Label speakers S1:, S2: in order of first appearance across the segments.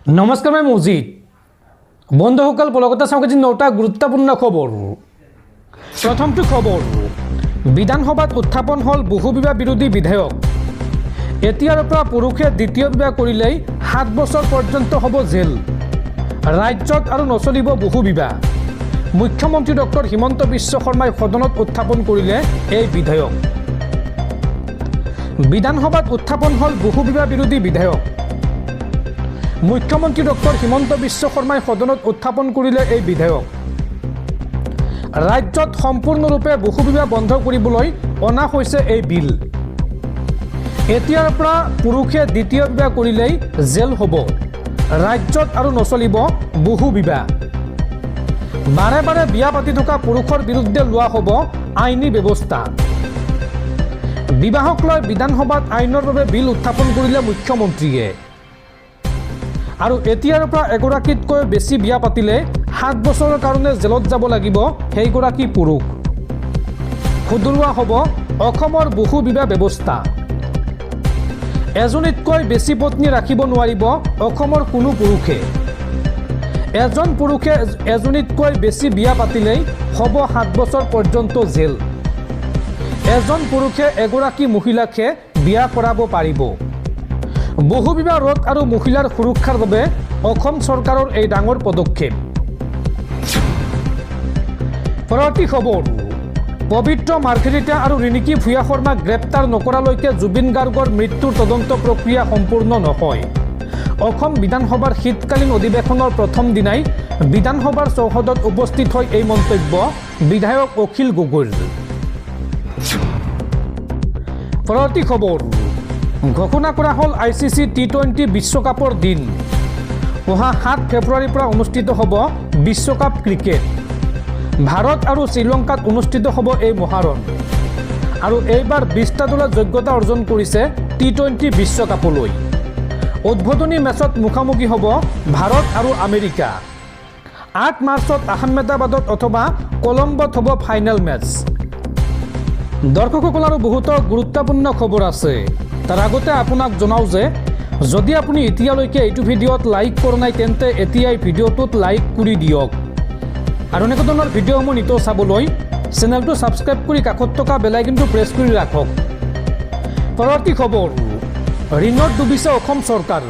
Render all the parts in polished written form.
S1: নমস্কাৰ মই মজিদ বন্ধুসকল পলকতা চাওক আজি 9টা গুৰুত্বপূৰ্ণ খবৰ প্ৰথমটো খবৰ বিধানসভাত উত্থাপন হল বহু বিবাহ বিৰোধী বিধেয়ক এতিয়াৰ পৰা পুৰুষে দ্বিতীয় বিবাহ কৰিলেই 7 বছৰ পৰ্যন্ত হ'ব জেল ৰাজ্যত আৰু নচলিব বহু বিবাহ মুখ্যমন্ত্ৰী ডক্টৰ হিমন্ত বিশ্ব শৰ্মাই সদনত উত্থাপন কৰিলে এই বিধেয়ক বিধানসভাত উত্থাপন হল বহু বিবাহ বিৰোধী বিধেয়ক মুখ্যমন্ত্ৰী ডক্টৰ হিমন্ত বিশ্ব শৰ্মাই সদনত উত্থাপন কৰিলে এই বিধেয়ক ৰাজ্যত সম্পূৰ্ণৰূপে বহু বিবাহ বন্ধ কৰিবলৈ অনা হৈছে এই বিল এতিয়াৰ পৰা পুৰুষে দ্বিতীয় বিবাহ কৰিলেই জেল হ'ব ৰাজ্যত আৰু নচলিব বহু বিবাহ বাৰে বাৰে বিয়া পাতি থকা পুৰুষৰ বিৰুদ্ধে লোৱা হ'ব আইনী ব্যৱস্থা বিবাহক লৈ বিধানসভাত আইনৰ বাবে বিল উত্থাপন কৰিলে মুখ্যমন্ত্ৰীয়ে আৰু এতিয়াৰ পৰা এগৰাকীতকৈ বেছি বিয়া পাতিলে 7 বছৰৰ কাৰণে জেলত যাব লাগিব সেইগৰাকী পুৰুষ খুদৰুৱা হ'ব অসমৰ বহু বিবাহ ব্যৱস্থা এজনীতকৈ বেছি পত্নী ৰাখিব নোৱাৰিব অসমৰ কোনো পুৰুষে এজন পুৰুষে এজনীতকৈ বেছি বিয়া পাতিলেই হ'ব 7 বছৰ পৰ্যন্ত জেল এজন পুৰুষে এগৰাকী মহিলাকে বিয়া কৰাব পাৰিব বহু বিবাহ ৰোধ আৰু মহিলাৰ সুৰক্ষাৰ বাবে অসম চৰকাৰৰ এই ডাঙৰ পদক্ষেপ পৰৱৰ্তী খবৰ পবিত্ৰ মাৰ্ঘেৰিটা আৰু ৰিণিকী ভূঞা শৰ্মাক গ্ৰেপ্তাৰ নকৰালৈকে জুবিন গাৰ্গৰ মৃত্যুৰ তদন্ত প্ৰক্ৰিয়া সম্পূৰ্ণ নহয় অসম বিধানসভাৰ শীতকালীন অধিৱেশনৰ প্ৰথম দিনাই বিধানসভাৰ চৌহদত উপস্থিত হৈ এই মন্তব্য বিধায়ক অখিল গগৈৰ পৰৱৰ্তী খবৰ ঘোষণা কৰা হ'ল ICC T20 বিশ্বকাপৰ দিন অহা 7 ফেব্ৰুৱাৰীৰ পৰা অনুষ্ঠিত হ'ব বিশ্বকাপ ক্ৰিকেট ভাৰত আৰু শ্ৰীলংকাত অনুষ্ঠিত হ'ব এই মহাৰণ আৰু এইবাৰ 20টা দলে যোগ্যতা অৰ্জন কৰিছে T20 বিশ্বকাপলৈ উদ্বোধনী মেচত মুখামুখি হ'ব ভাৰত আৰু আমেৰিকা 8 মাৰ্চত আহমেদাবাদত অথবা কলম্বোত হ'ব ফাইনেল মেচ দৰ্শকসকল আৰু বহুতো গুৰুত্বপূৰ্ণ খবৰ আছে তাৰ আগতে আপোনাক জনাও যে যদি আপুনি এতিয়ালৈকে এইটো ভিডিঅ'ত লাইক কৰা নাই তেন্তে এতিয়াই ভিডিঅ'টোত লাইক কৰি দিয়ক আৰু এনেকুৱা ধৰণৰ ভিডিঅ'সমূহ নিতৌ চাবলৈ চেনেলটো ছাবস্ক্ৰাইব কৰি কাষত থকা বেল আইকনটো প্ৰেছ কৰি ৰাখক পৰৱৰ্তী খবৰ ঋণত ডুবিছে অসম চৰকাৰ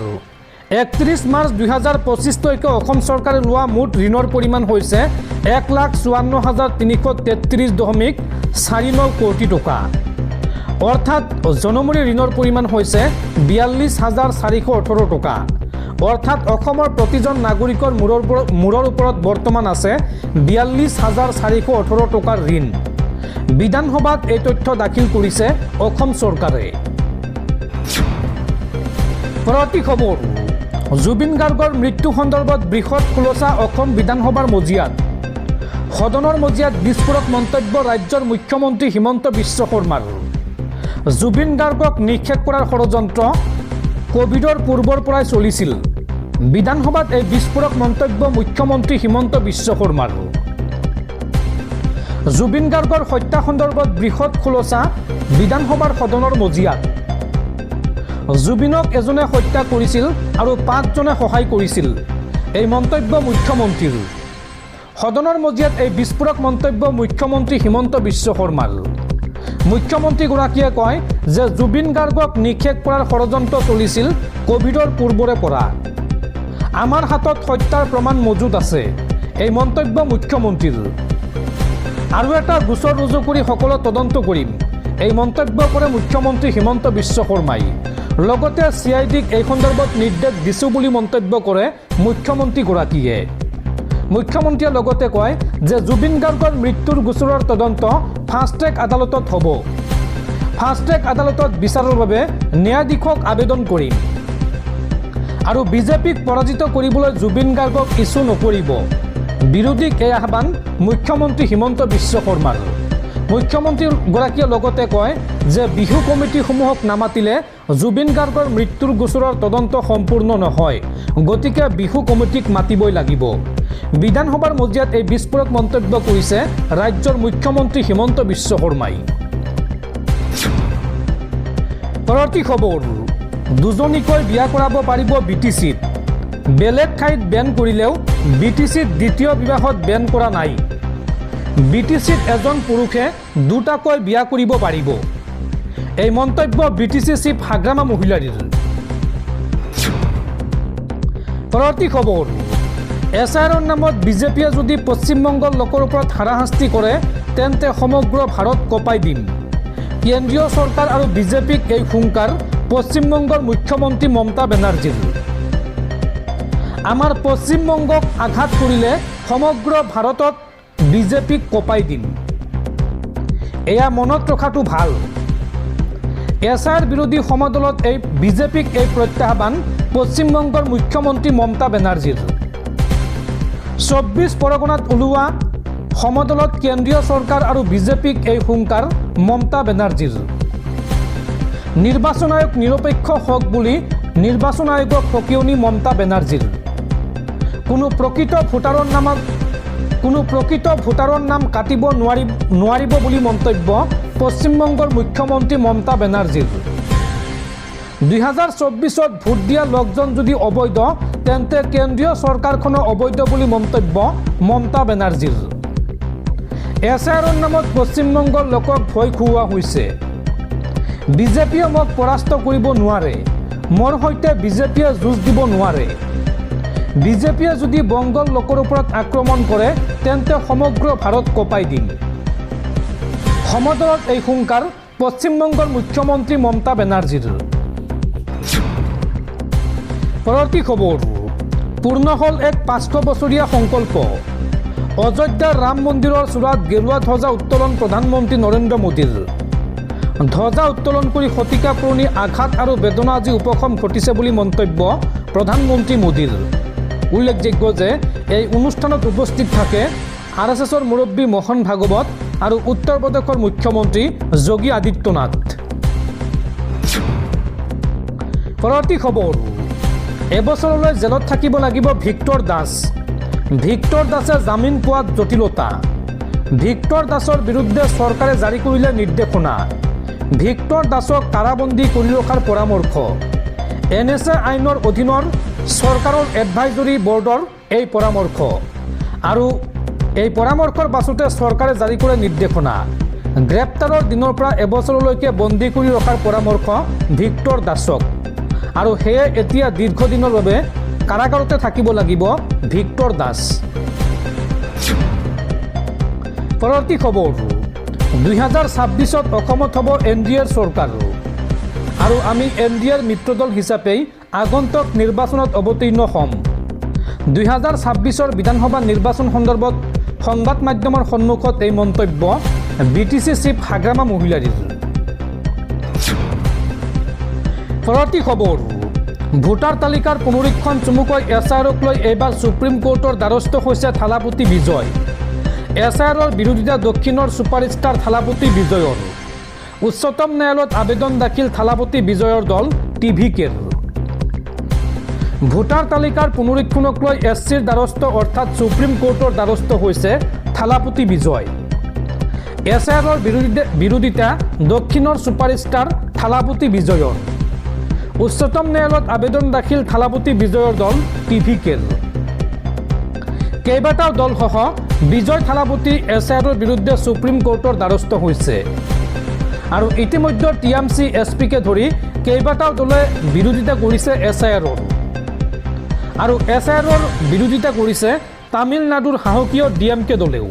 S1: 31 মাৰ্চ 2025 অসম চৰকাৰে লোৱা মুঠ ঋণৰ পৰিমাণ হৈছে 1,54,333.49 কোটি টকা অৰ্থাৎ জনমূৰি ঋণৰ পৰিমাণ হৈছে 42,418 টকা অৰ্থাৎ অসমৰ প্ৰতিজন নাগৰিকৰ মূৰৰ ওপৰত বৰ্তমান আছে 42,418 টকাৰ ঋণ বিধানসভাত এই তথ্য দাখিল কৰিছে অসম চৰকাৰে পৰৱৰ্তী খবৰ জুবিন গাৰ্গৰ মৃত্যু সন্দৰ্ভত বৃহৎ খোলসা অসম বিধানসভাৰ মজিয়াত সদনৰ মজিয়াত বিস্ফোৰক মন্তব্য ৰাজ্যৰ মুখ্যমন্ত্ৰী হিমন্ত বিশ্ব শৰ্মাৰ জুবিন গাৰ্গক নিক্ষেপ কৰাৰ ষড়যন্ত্ৰ কোভিডৰ পূৰ্বৰ পৰাই চলিছিল বিধানসভাত এই বিস্ফোৰক মন্তব্য মুখ্যমন্ত্ৰী হিমন্ত বিশ্ব শৰ্মাৰ জুবিন গাৰ্গৰ হত্যা সন্দৰ্ভত বৃহৎ খোলসা বিধানসভাৰ সদনৰ মজিয়াত জুবিনক এজনে হত্যা কৰিছিল আৰু 5 জনে সহায় কৰিছিল এই মন্তব্য মুখ্যমন্ত্ৰীৰ সদনৰ মজিয়াত এই বিস্ফোৰক মন্তব্য মুখ্যমন্ত্ৰী হিমন্ত বিশ্ব শৰ্মাৰ মুখ্যমন্ত্ৰীগৰাকীয়ে কয় যে জুবিন গাৰ্গক নিক্ষেপ কৰাৰ ষড়যন্ত্ৰ চলিছিল কোভিডৰ পূৰ্বৰে পৰা আমাৰ হাতত হত্যাৰ প্ৰমাণ মজুত আছে এই মন্তব্য মুখ্যমন্ত্ৰীৰ আৰু এটা গোচৰ ৰুজু কৰি সকলো তদন্ত কৰিম এই মন্তব্য কৰে মুখ্যমন্ত্ৰী হিমন্ত বিশ্ব শৰ্মাই লগতে CIDক এই সন্দৰ্ভত নিৰ্দেশ দিছো বুলি মন্তব্য কৰে মুখ্যমন্ত্ৰীগৰাকীয়ে মুখ্যমন্ত্ৰীয়ে লগতে কয় যে জুবিন গাৰ্গৰ মৃত্যুৰ গোচৰৰ তদন্ত ফাষ্ট ট্ৰেক আদালতত হ'ব ফাষ্ট ট্ৰেক আদালতত বিচাৰৰ বাবে ন্যায়াধীশক আবেদন কৰিম আৰু বিজেপিক পৰাজিত কৰিবলৈ জুবিন গাৰ্গক ইছ্যু নকৰিব বিৰোধীক এই আহ্বান মুখ্যমন্ত্ৰী হিমন্ত বিশ্ব শৰ্মাৰ মুখ্যমন্ত্ৰীগৰাকীয়ে লগতে কয় যে বিহু কমিটিসমূহক নামাতিলে জুবিন গাৰ্গৰ মৃত্যুৰ গোচৰৰ তদন্ত সম্পূৰ্ণ নহয় গতিকে বিহু কমিটিক মাতিবই লাগিব বিধানসভাৰ মজিয়াত এই বিস্ফোৰক মন্তব্য কৰিছে ৰাজ্যৰ মুখ্যমন্ত্ৰী হিমন্ত বিশ্ব শৰ্মাই পৰৱৰ্তী খবৰ দুজনীকৈ বিয়া কৰাব পাৰিব BTCত বেলেগ ঠাইত বেন কৰিলেও BTCত দ্বিতীয় বিবাহত বেন কৰা নাই। BTCত এজন পুৰুষে দুটাকৈ বিয়া কৰিব পাৰিব। এই মন্তব্য BTC চিফ হাগ্ৰামা মহিলাৰীৰ। পৰৱৰ্তী খবৰ, SIRৰ নামত বিজেপিয়ে যদি পশ্চিমবংগৰ লোকৰ ওপৰত হাৰাশাস্তি কৰে তেন্তে সমগ্ৰ ভাৰত কঁপাই দিম। কেন্দ্ৰীয় চৰকাৰ আৰু বিজেপিক এই হুংকাৰ পশ্চিমবংগৰ মুখ্যমন্ত্ৰী মমতা বেনাৰ্জীৰ। আমাৰ পশ্চিমবংগক আঘাত কৰিলে সমগ্ৰ ভাৰতত বিজেপিক কঁপাই দিম। এয়া মনত ৰখাটো ভাল। SIR বিৰোধী সমদলত এই বিজেপিক এই প্ৰত্যাহ্বান পশ্চিমবংগৰ মুখ্যমন্ত্ৰী মমতা বেনাৰ্জীৰ। 24 পৰগনাত ওলোৱা সমদলত কেন্দ্ৰীয় চৰকাৰ আৰু বিজেপিক এই হুংকাৰ মমতা বেনাৰ্জীৰ। নিৰ্বাচন আয়োগ নিৰপেক্ষ হওক বুলি নিৰ্বাচন আয়োগক সকিয়নি মমতা বেনাৰ্জীৰ। কোনো প্ৰকৃত ভোটাৰৰ নাম কাটিব নোৱাৰিব বুলি মন্তব্য পশ্চিমবংগৰ মুখ্যমন্ত্ৰী মমতা বেনাৰ্জীৰ। 2024ত ভোট দিয়া লোকজন যদি অবৈধ তেন্তে কেন্দ্ৰীয় চৰকাৰখনো অবৈধ বুলি মন্তব্য মমতা বেনাৰ্জীৰ। SIRৰ নামত পশ্চিমবংগৰ লোকক ভয় খুওৱা হৈছে। বিজেপিয়ে মোক পৰাস্ত কৰিব নোৱাৰে, মোৰ সৈতে বিজেপিয়ে যুঁজ দিব নোৱাৰে। বিজেপিয়ে যদি বংগৰ লোকৰ ওপৰত আক্ৰমণ কৰে তেন্তে সমগ্ৰ ভাৰত কঁপাই দিম। সমদলত এই হুংকাৰ পশ্চিমবংগৰ মুখ্যমন্ত্ৰী মমতা বেনাৰ্জীৰ। পৰৱৰ্তী খবৰ, পূৰ্ণ হ'ল এক 500 বছৰীয়া সংকল্প। অযোধ্যাৰ ৰাম মন্দিৰৰ চূড়াত গেৰুৱা ধ্বজা উত্তোলন প্ৰধানমন্ত্ৰী নৰেন্দ্ৰ মোদীৰ। ধ্বজা উত্তোলন কৰি শতিকা পুৰণি আঘাত আৰু বেদনা আজি উপশম ঘটিছে বুলি মন্তব্য প্ৰধানমন্ত্ৰী মোদীৰ। উল্লেখযোগ্য যে এই অনুষ্ঠানত উপস্থিত থাকে RSSৰ মুৰব্বী মোহন ভাগৱত আৰু উত্তৰ প্ৰদেশৰ মুখ্যমন্ত্ৰী যোগী আদিত্যনাথ। পৰৱৰ্তী খবৰ, এবছৰলৈ জেলত থাকিব লাগিব ভিক্টৰ দাস। ভিক্টৰ দাসে জামিন পোৱাত জটিলতা। ভিক্টৰ দাসৰ বিৰুদ্ধে চৰকাৰে জাৰি কৰিলে নিৰ্দেশনা। ভিক্টৰ দাসক কাৰাবন্দী কৰি ৰখাৰ পৰামৰ্শ। NSA আইনৰ অধীনৰ চৰকাৰৰ এডভাইজৰী বৰ্ডৰ এই পৰামৰ্শ আৰু এই পৰামৰ্শৰ পাছতে চৰকাৰে জাৰি কৰে নিৰ্দেশনা। গ্ৰেপ্তাৰৰ দিনৰ পৰা এবছৰলৈকে বন্দী কৰি ৰখাৰ পৰামৰ্শ ভিক্টৰ দাসক আৰু সেয়ে এতিয়া দীৰ্ঘদিনৰ বাবে কাৰাগাৰতে থাকিব লাগিব ভিক্টৰ দাস। পৰৱৰ্তী খবৰ, 2026ত অসমত হ'ব NDAৰ চৰকাৰ আৰু আমি NDAৰ মিত্ৰদল হিচাপে আগন্তুক নিৰ্বাচনত অৱতীৰ্ণ হ'ম। 2026ৰ বিধানসভা নিৰ্বাচন সন্দৰ্ভত সংবাদ মাধ্যমৰ সন্মুখত এই মন্তব্য BTC চিফ হাগ্ৰামা মহিলাৰীৰ। পৰৱৰ্তী খবৰ, ভোটাৰ তালিকাৰ পুনৰীক্ষণ চমুকৈ SIRক লৈ এইবাৰ সুপ্ৰিম কোৰ্টৰ দ্বাৰস্থ হৈছে থালাপতি বিজয়। SIRৰ বিৰোধিতা দক্ষিণৰ ছুপাৰষ্টাৰ থালাপতি বিজয়ৰ। উচ্চতম ন্যায়ালয়ত আবেদন দাখিল থালাপতি বিজয়ৰ দল TVKৰ। ভোটাৰ তালিকাৰ পুনৰীক্ষণক লৈ SCৰ দ্বাৰস্থ অৰ্থাৎ সুপ্ৰিম কোৰ্টৰ দ্বাৰস্থ হৈছে থালাপতি বিজয়। SIRৰ বিৰোধিতা দক্ষিণৰ ছুপাৰষ্টাৰ থালাপতি বিজয়ৰ। উচ্চতম ন্যায়ালয়ত আবেদন দাখিল থালাপতি বিজয়ৰ দল TVKৰ। কেইবাটাও দলসহ বিজয় থালাপতি SIRৰ বিৰুদ্ধে সুপ্ৰিম কোৰ্টৰ দ্বাৰস্থ হৈছে আৰু ইতিমধ্যে TMC SPকে ধৰি কেইবাটাও দলে বিৰোধিতা কৰিছে SIRৰ আৰু SIRৰ বিৰোধিতা কৰিছে তামিলনাডুৰ সাহসীয় DMK দলেও।